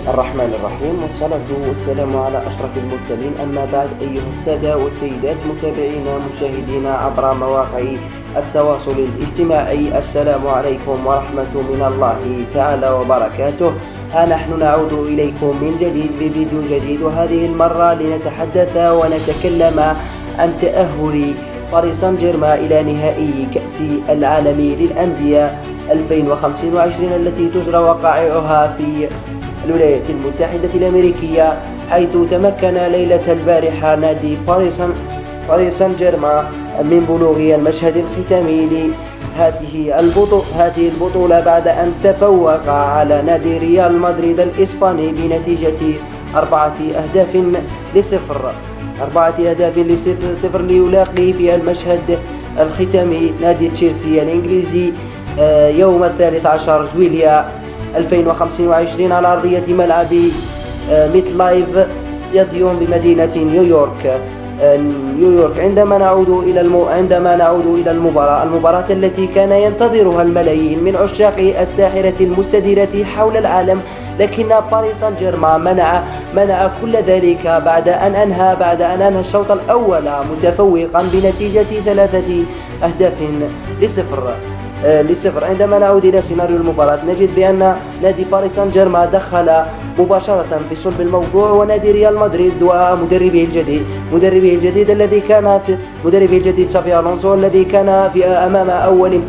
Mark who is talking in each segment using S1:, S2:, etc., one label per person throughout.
S1: الرحمن الرحيم، والصلاة والسلام على أشرف المرسلين. أما بعد، أيها السادة والسيدات متابعينا مشاهدينا عبر مواقع التواصل الاجتماعي، السلام عليكم ورحمة من الله تعالى وبركاته. ها نحن نعود إليكم من جديد بفيديو جديد، وهذه المرة لنتحدث ونتكلم عن تأهل باريس سان جيرمان إلى نهائي كأس العالم للأندية 2025 التي تجرى وقائعها في الولايات المتحدة الأمريكية، حيث تمكن ليلة البارحة نادي باريس سان جيرمان من بلوغ المشهد الختامي لهذه البطولة بعد أن تفوق على نادي ريال مدريد الإسباني بنتيجة 4-0 ليلاقي في المشهد الختامي نادي تشيلسي الإنجليزي يوم 13 جويليا 2025 على أرضية ملعب ميت لايف ستاديوم بمدينة نيويورك. عندما نعود إلى المباراة التي كان ينتظرها الملايين من عشاق الساحرة المستديرة حول العالم، لكن باريس سان جيرمان منع كل ذلك بعد أن أنهى الشوط الأول متفوقا بنتيجة 3-0. عندما نعود إلى سيناريو المباراة نجد بأن نادي باريس سان جيرمان دخل مباشرة في صلب الموضوع، ونادي ريال مدريد ومدربه الجديد الذي كان في مدربه الجديد تشافي ألونسو، الذي كان أمام أول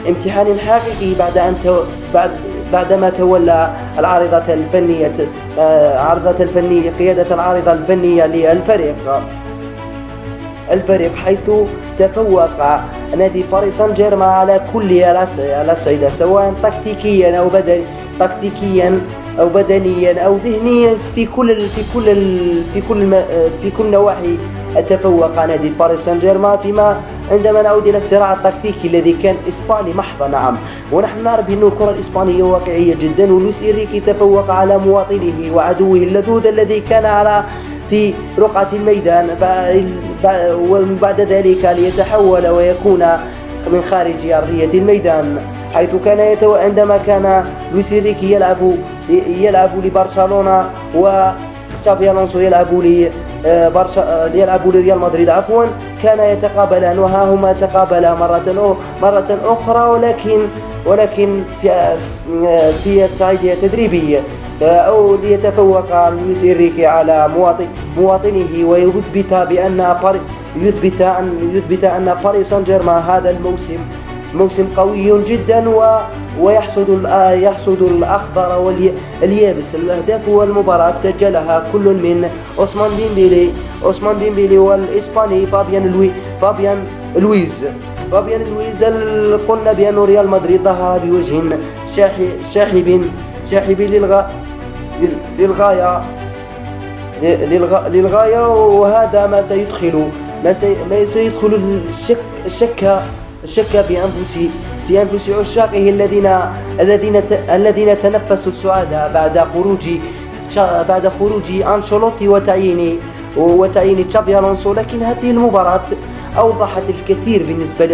S1: امتحان حقيقي بعدما تولى قيادة العارضة الفنية للفريق، حيث تفوق نادي باريس سان جيرمان على كل الأصعدة، سواء تكتيكيا أو بدنيا أو ذهنيا، في كل نواحي تفوق نادي باريس سان جيرمان. عندما نعود إلى الصراع التكتيكي الذي كان إسباني محض، نعم، ونحن نعرف أن الكرة الإسبانية واقعية جدا، ولويس إنريكي تفوق على مواطنه وعدوه اللدود الذي كان في رقعة الميدان، ومن بعد ذلك ليتحول ويكون من خارج أرضية الميدان، حيث عندما كان لويس إنريكي يلعب لبرشلونة وتشافي ألونسو يلعب لريال مدريد، كان يتقابلان، وهما تقابلا مرة أخرى، ولكن في الصعيد التدريبي، أو ليتفوق لويس إنريكي على مواطنه ويثبت أن باريس سان جيرمان هذا الموسم قوي جدا، ويحصد الأخضر واليابس. الأهداف والمباراة سجلها كل من عثمان ديمبيلي والإسباني فابيان لويز. قلنا بأن ريال مدريد ظهر بوجه شاحب للغاية، وهذا ما سيدخل الشك في أنفس عشاقه الذين تنفسوا السعادة بعد خروج أنشيلوتي وتعيين تشافي ألونسو. لكن هذه المباراة أوضحت الكثير بالنسبة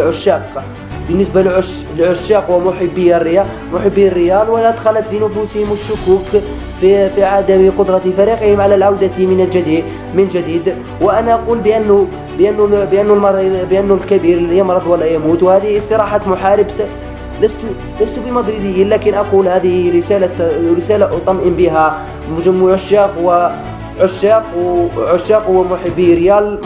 S1: لعشاق ومحبي الريال، وأدخلت في نفوسهم الشكوك في عدم قدرة فريقهم على العودة من جديد. وأنا أقول بأن الكبير يمرض ولا يموت، وهذه استراحة محارب. لست بمدريدي، لكن أقول هذه رسالة أطمئن بها جميع عشاق ومحبي ريال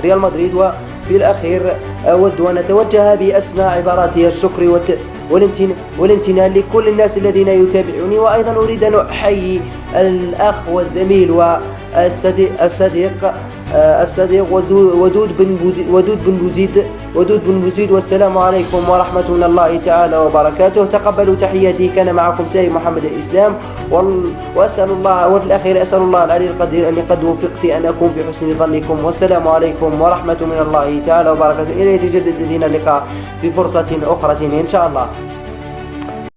S1: مدريد. وفي الأخير أود أن أتوجه بأسمى عبارات الشكر والامتنان لكل الناس الذين يتابعوني، وأيضا أريد أن أحيي الأخ والزميل والصديق ودود بن بوزيد. والسلام عليكم ورحمة الله تعالى وبركاته. تقبلوا تحياتي، كان معكم سيد محمد الإسلام، وأسأل الله، وفي الأخير أسأل الله العلي القدير أن قد وفقت أن أكون في حسن ظنكم. والسلام عليكم ورحمة من الله تعالى وبركاته. إلى يتجدد بنا اللقاء في فرصة أخرى إن شاء الله.